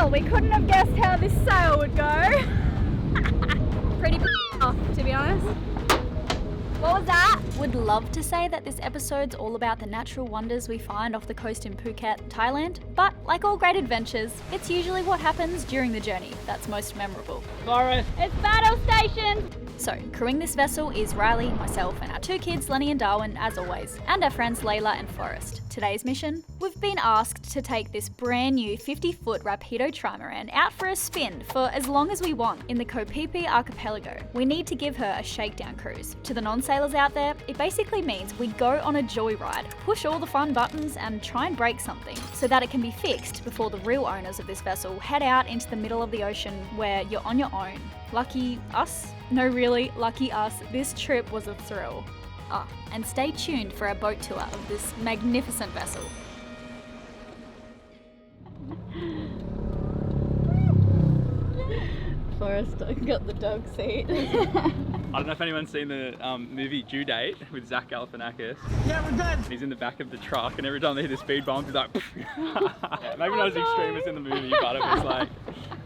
Well, we couldn't have guessed how this sail would go. Pretty off, to be honest. What was that? Would love to say that this episode's all about the natural wonders we find off the coast in Phuket, Thailand, but like all great adventures, it's usually what happens during the journey that's most memorable. Forest. It's battle station! So, crewing this vessel is Riley, myself, and our 2 kids, Lenny and Darwin, as always, and our friends Layla and Forrest. Today's mission? We've been asked to take this brand new 50-foot Rapido Trimaran out for a spin for as long as we want in the Koh Phi Phi archipelago. We need to give her a shakedown cruise. To the non-sailors out there, it basically means we go on a joyride, push all the fun buttons and try and break something so that it can be fixed before the real owners of this vessel head out into the middle of the ocean where you're on your own. Lucky us? No, really, lucky us. This trip was a thrill. And stay tuned for our boat tour of this magnificent vessel. Forrest got the dog seat. I don't know if anyone's seen the movie Due Date with Zach Galifianakis. Yeah, we're good. He's in the back of the truck and every time they hit a speed bump he's like yeah, maybe not as extreme as in the movie, but it was like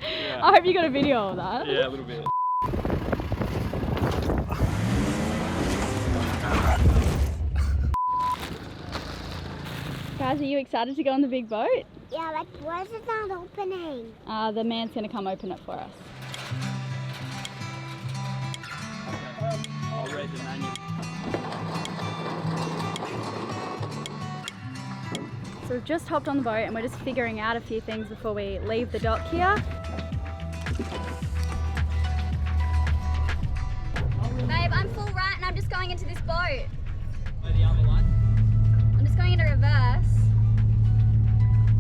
yeah. I hope you got a video of that. Yeah, a little bit. Guys, are you excited to go on the big boat? Yeah, like, why is it not opening? The man's gonna come open it for us. I'll read the manual. So we've just hopped on the boat and we're just figuring out a few things before we leave the dock here. Babe, I'm full right and I'm just going into this boat. Where the other one? I'm just going into reverse.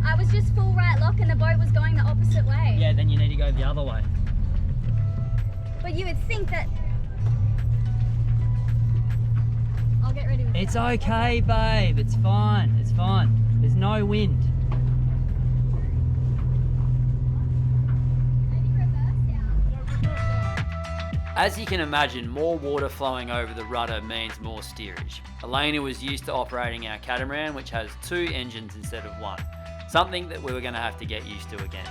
I was just full right lock and the boat was going the opposite way. Yeah, then you need to go the other way. But you would think that... I'll get ready with It's that. okay, babe. It's fine. It's fine. There's no wind. Maybe reverse down. As you can imagine, more water flowing over the rudder means more steerage. Elena was used to operating our catamaran, which has 2 engines instead of 1. Something that we were going to have to get used to again.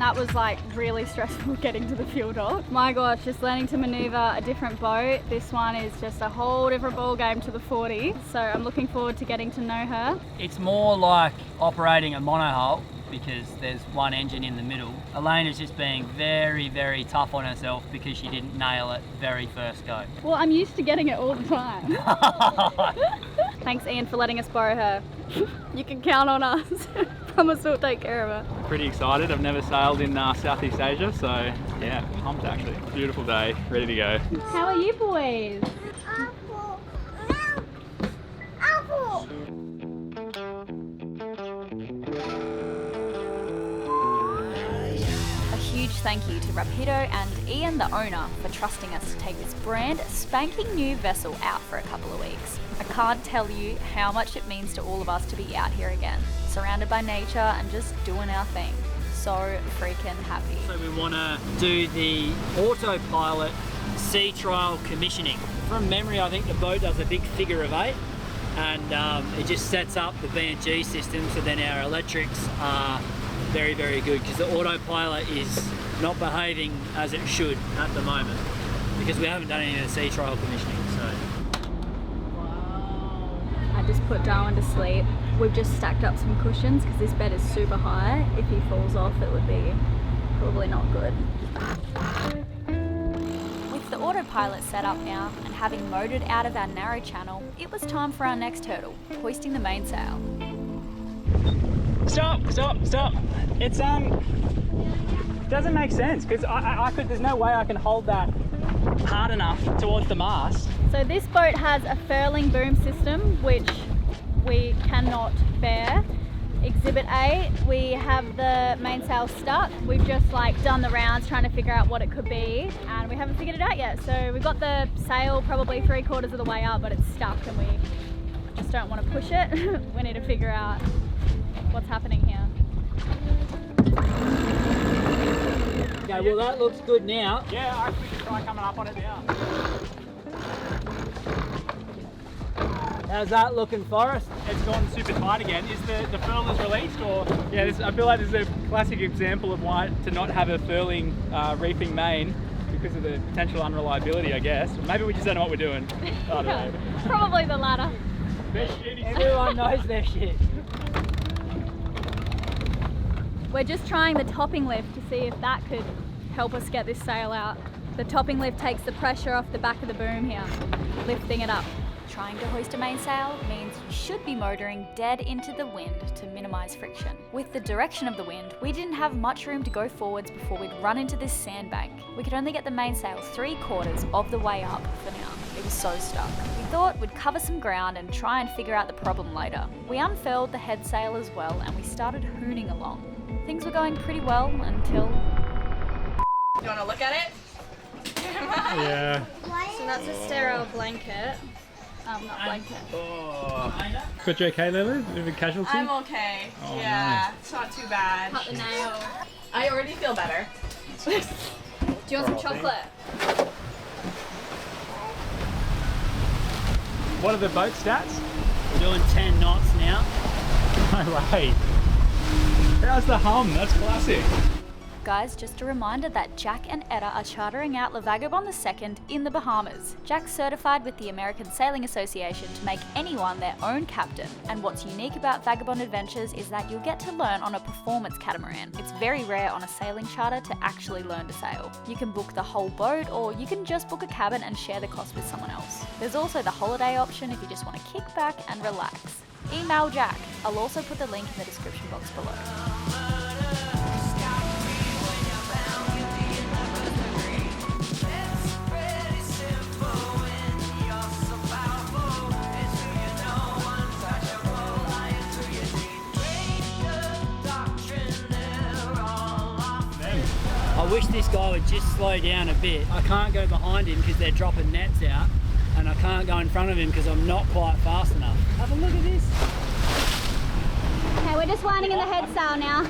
That was like really stressful getting to the fuel dock. My gosh, just learning to maneuver a different boat. This one is just a whole different ball game to the 40. So I'm looking forward to getting to know her. It's more like operating a monohull because there's 1 engine in the middle. Elena's just being very, very tough on herself because she didn't nail it very first go. Well, I'm used to getting it all the time. Thanks, Ian, for letting us borrow her. You can count on us. Promise we'll take care of her. Pretty excited. I've never sailed in Southeast Asia, so yeah, pumped actually. Beautiful day, ready to go. How are you boys? Apple. No. Apple. A huge thank you to Rapido and Ian, the owner, for trusting us to take this brand spanking new vessel out for a couple of weeks. I can't tell you how much it means to all of us to be out here again, surrounded by nature and just doing our thing. So freaking happy. So we want to do the autopilot sea trial commissioning. From memory, I think the boat does a big figure of 8 and it just sets up the B&G system so then our electrics are very, very good because the autopilot is not behaving as it should at the moment because we haven't done any of the sea trial commissioning. So. I just put Darwin to sleep. We've just stacked up some cushions because this bed is super high. If he falls off, it would be probably not good. With the autopilot set up now and having motored out of our narrow channel, it was time for our next hurdle, hoisting the mainsail. Stop! It's doesn't make sense because I could. There's no way I can hold that hard enough towards the mast. So this boat has a Furling boom system, which we cannot bear. Exhibit A, we have the mainsail stuck. We've just done the rounds trying to figure out what it could be, and we haven't figured it out yet. So we've got the sail probably 3/4 of the way up, but it's stuck and we just don't want to push it. We need to figure out what's happening here. Okay, well that looks good now. Yeah, I should try coming up on it now. How's that looking, Forrest? It's gone super tight again. Is the furlers released, or yeah? I feel like this is a classic example of why to not have a furling reefing main, because of the potential unreliability, I guess. Maybe we just don't know what we're doing. I don't know. Probably the latter. Everyone knows their shit. We're just trying the topping lift to see if that could help us get this sail out. The topping lift takes the pressure off the back of the boom here, lifting it up. Trying to hoist a mainsail means you should be motoring dead into the wind to minimise friction. With the direction of the wind, we didn't have much room to go forwards before we'd run into this sandbank. We could only get the mainsail 3/4 of the way up for now. It was so stuck. We thought we'd cover some ground and try and figure out the problem later. We unfurled the head sail as well and we started hooning along. Things were going pretty well until... You want to look at it? Yeah. So that's a sterile blanket. Not blanket. But you okay, Lily? Bit of a casualty? I'm okay. Oh, yeah, it's not too bad. Cut the nail. I already feel better. Do you want some chocolate? What are the boat stats? We're doing 10 knots now. No way. How's the hum? That's classic. Guys, just a reminder that Jack and Etta are chartering out Le Vagabonde II in the Bahamas. Jack's certified with the American Sailing Association to make anyone their own captain. And what's unique about Vagabonde Adventures is that you'll get to learn on a performance catamaran. It's very rare on a sailing charter to actually learn to sail. You can book the whole boat, or you can just book a cabin and share the cost with someone else. There's also the holiday option if you just want to kick back and relax. Email Jack. I'll also put the link in the description box below. I wish this guy would just slow down a bit. I can't go behind him because they're dropping nets out, and I can't go in front of him because I'm not quite fast enough. Have a look at this. Okay, we're just winding in the head sail now.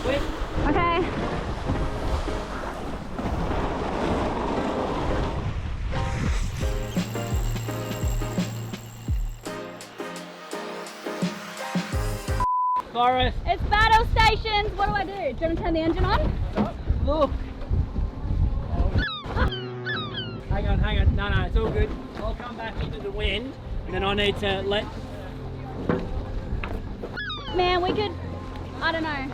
Quick. Okay. Forrest, It's battle stations. What do I do? Do you want to turn the engine on? look. Hang on. No, it's all good. I'll come back into the wind, and then I need to let... Man, we could, I don't know.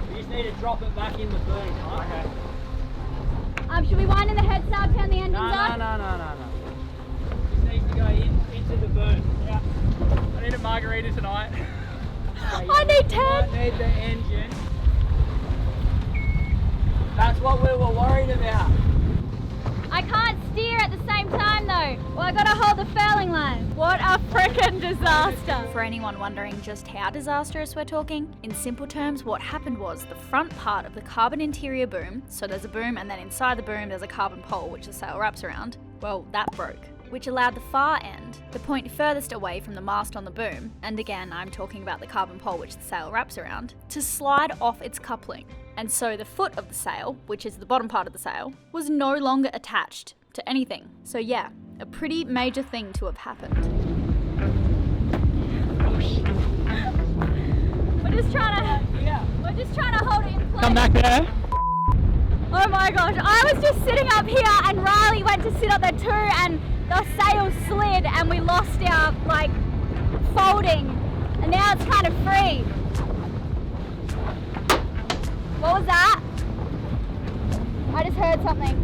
You just need to drop it back in the boom, right? Okay. Should we wind in the head sail, turn the engines on? No. Just needs to go into the boom. Yeah. I need a margarita tonight. I need 10. I need the engine. That's what we were worried about. I can't steer at the same time though. Well, I gotta hold the furling line. What a frickin' disaster. For anyone wondering just how disastrous we're talking, in simple terms, what happened was the front part of the carbon interior boom, so there's a boom and then inside the boom there's a carbon pole which the sail wraps around, well, that broke, which allowed the far end, the point furthest away from the mast on the boom, and again I'm talking about the carbon pole which the sail wraps around, to slide off its coupling. And so the foot of the sail, which is the bottom part of the sail, was no longer attached to anything. So yeah, a pretty major thing to have happened. We're just trying to hold it in place. Come back there. Oh my gosh, I was just sitting up here and Riley went to sit up there too and the sail slid and we lost our folding and now it's kind of free. What was that? I just heard something.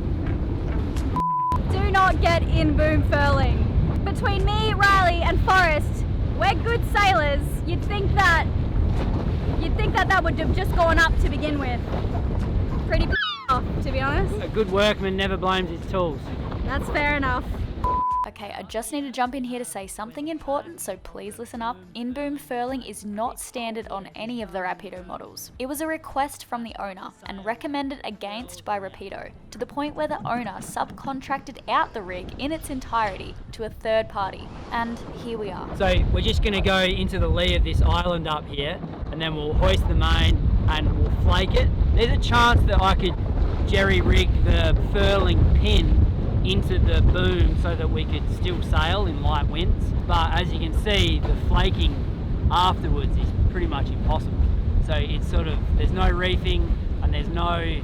Do not get in boom furling. Between me, Riley and Forrest, we're good sailors. You'd think that would have just gone up to begin with. Pretty off, to be honest. A good workman never blames his tools. That's fair enough. Okay, I just need to jump in here to say something important, so please listen up. In-boom furling is not standard on any of the Rapido models. It was a request from the owner and recommended against by Rapido, to the point where the owner subcontracted out the rig in its entirety to a third party. And here we are. So we're just going to go into the lee of this island up here, and then we'll hoist the main and we'll flake it. There's a chance that I could jerry-rig the furling pin into the boom so that we could still sail in light winds. But as you can see, the flaking afterwards is pretty much impossible. So it's sort of, there's no reefing and there's no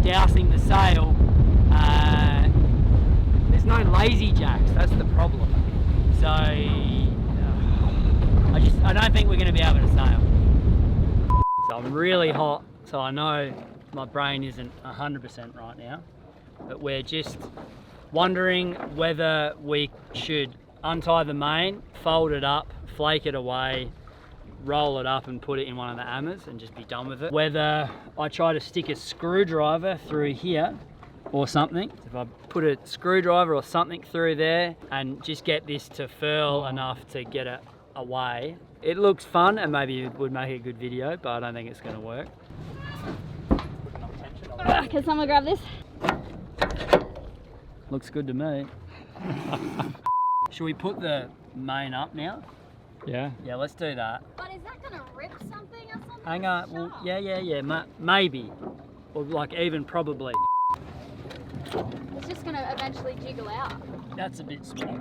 dousing the sail. There's no lazy jacks, that's the problem. So I don't think we're going to be able to sail. So I'm really hot, so I know my brain isn't 100% right now, but we're just wondering whether we should untie the main, fold it up, flake it away, roll it up and put it in one of the hammers and just be done with it. Whether I try to stick a screwdriver through here or something. If I put a screwdriver or something through there and just get this to furl enough to get it away. It looks fun and maybe it would make a good video, but I don't think it's going to work. Can someone grab this? Looks good to me. Should we put the main up now? Yeah. Yeah, let's do that. But is that going to rip something or something? Hang on, well, yeah, maybe. Or like even probably. It's just going to eventually jiggle out. That's a bit small.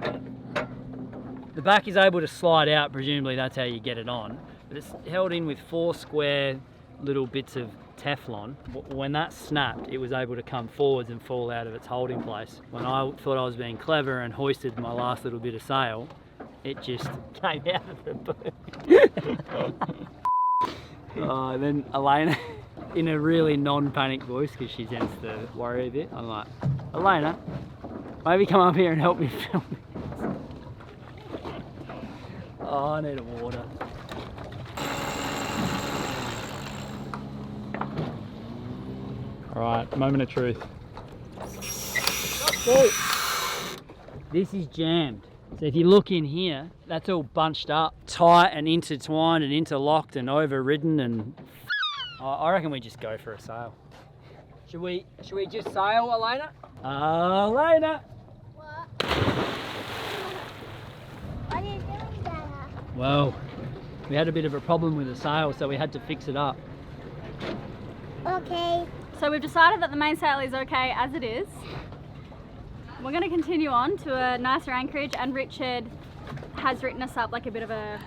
The back is able to slide out, presumably that's how you get it on. But it's held in with 4 square little bits of Teflon. When that snapped, it was able to come forwards and fall out of its holding place. When I thought I was being clever and hoisted my last little bit of sail, it just came out of the boom. Oh, then Elena, in a really non-panic voice, because she tends to worry a bit, I'm like, Elena, maybe come up here and help me film this. Oh, I need a water. All right, moment of truth. Whoa. This is jammed. So if you look in here, that's all bunched up, tight and intertwined and interlocked and overridden, and I reckon we just go for a sail. Should we just sail, Elena? Elena! What? What are you doing, Dada? Well, we had a bit of a problem with the sail, so we had to fix it up. Okay. So we've decided that the mainsail is okay as it is. We're going to continue on to a nicer anchorage, and Richard has written us up like a bit of a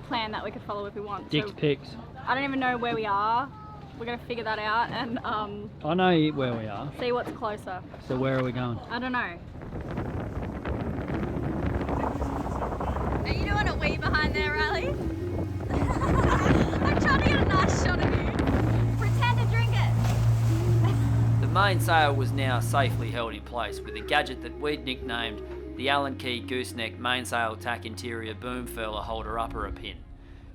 plan that we could follow if we want. Dick's pics. I don't even know where we are. We're going to figure that out and I know where we are. see what's closer. So where are we going? I don't know. Are you doing a wee behind there, Riley? I'm trying to get a nice shot of you. Pretend to drink it. The mainsail was now safely held in place with a gadget that we'd nicknamed the Allen Key Gooseneck Mainsail Tack Interior Boom Furler Holder Upper Pin,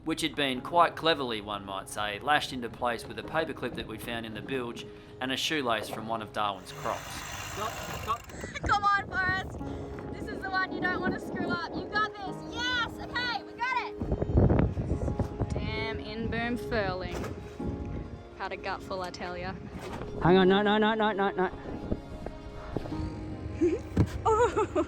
which had been quite cleverly, one might say, lashed into place with a paperclip that we'd found in the bilge and a shoelace from one of Darwin's crocs. Come on, Forrest. This is the one you don't want to screw up. You got this. Yes. Okay, we got it. Damn in boom furling. Had a gutful, I tell ya. Hang on, no. Oh.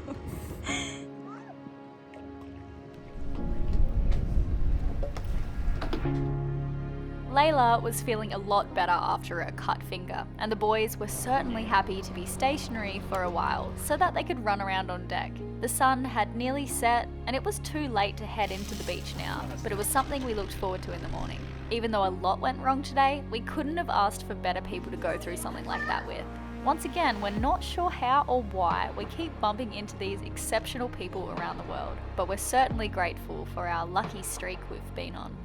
Layla was feeling a lot better after her cut finger, and the boys were certainly happy to be stationary for a while so that they could run around on deck. The sun had nearly set, and it was too late to head into the beach now, but it was something we looked forward to in the morning. Even though a lot went wrong today, we couldn't have asked for better people to go through something like that with. Once again, we're not sure how or why we keep bumping into these exceptional people around the world, but we're certainly grateful for our lucky streak we've been on.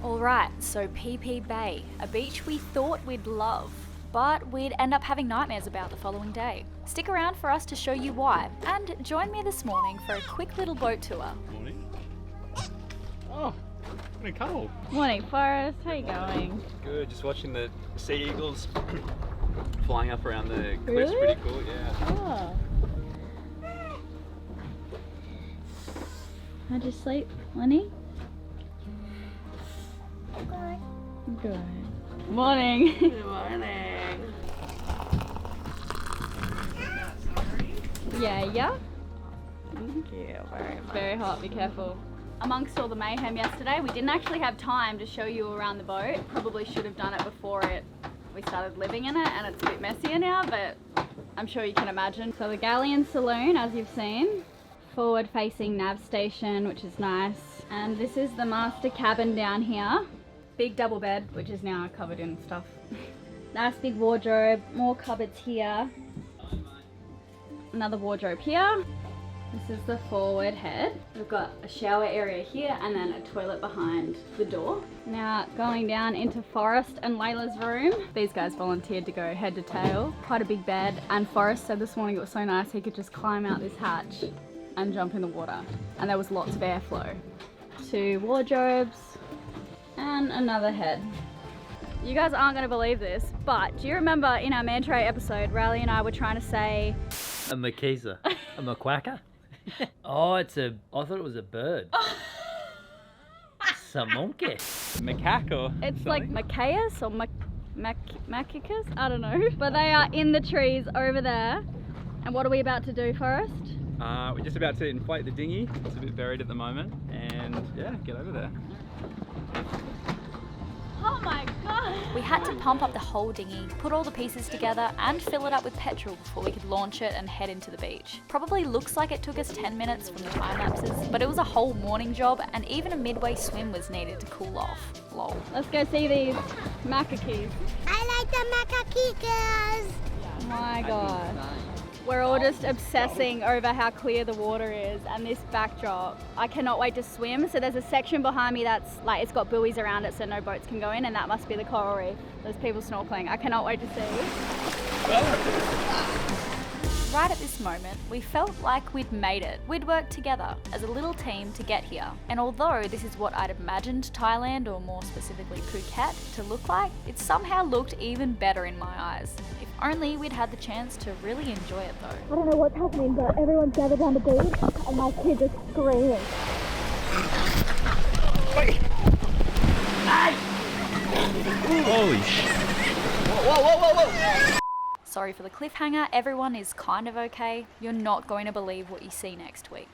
Alright, so PP Bay, a beach we thought we'd love, but we'd end up having nightmares about the following day. Stick around for us to show you why, and join me this morning for a quick little boat tour. Morning. Oh, what a cuddle. Morning, Forrest. How you going? Good, just watching the sea eagles flying up around the cliffs. Really? Pretty cool, yeah. Oh. How'd you sleep, Lenny? Good. Morning. Good morning. Yeah. Thank you very much. Very hot, be careful. Amongst all the mayhem yesterday, we didn't actually have time to show you around the boat. Probably should have done it before it we started living in it, and it's a bit messier now, but I'm sure you can imagine. So the Galleon Saloon, as you've seen, forward facing nav station, which is nice. And this is the master cabin down here. Big double bed, which is now covered in stuff. Nice big wardrobe, more cupboards here. Another wardrobe here. This is the forward head. We've got a shower area here and then a toilet behind the door. Now going down into Forrest and Layla's room. These guys volunteered to go head to tail. Quite a big bed, and Forrest said this morning it was so nice he could just climb out this hatch and jump in the water. And there was lots of airflow. 2 wardrobes and another head. You guys aren't going to believe this, but do you remember in our manta ray episode, Riley and I were trying to say... A maquisa. A maquaca? Oh, I thought it was a bird. It's a monkey. Macaque. It's like Macaeus or Macicus? I don't know. But they are in the trees over there. And what are we about to do, Forrest? We're just about to inflate the dinghy. It's a bit buried at the moment. And yeah, get over there. Oh my god! We had to pump up the whole dinghy, put all the pieces together and fill it up with petrol before we could launch it and head into the beach. Probably looks like it took us 10 minutes from the time lapses, but it was a whole morning job and even a midway swim was needed to cool off. Lol. Let's go see these macaques. I like the macaques. Oh my god. We're all just obsessing over how clear the water is and this backdrop. I cannot wait to swim. So there's a section behind me that's like, it's got buoys around it so no boats can go in, and that must be the coral reef. There's people snorkeling. I cannot wait to see. Right at this moment, we felt like we'd made it. We'd worked together as a little team to get here. And although this is what I'd imagined Thailand, or more specifically Phuket, to look like, it somehow looked even better in my eyes. If only we'd had the chance to really enjoy it though. I don't know what's happening, but everyone's gathered down the beach and my kids are screaming. Holy shit. Whoa. Sorry for the cliffhanger, everyone is kind of okay. You're not going to believe what you see next week.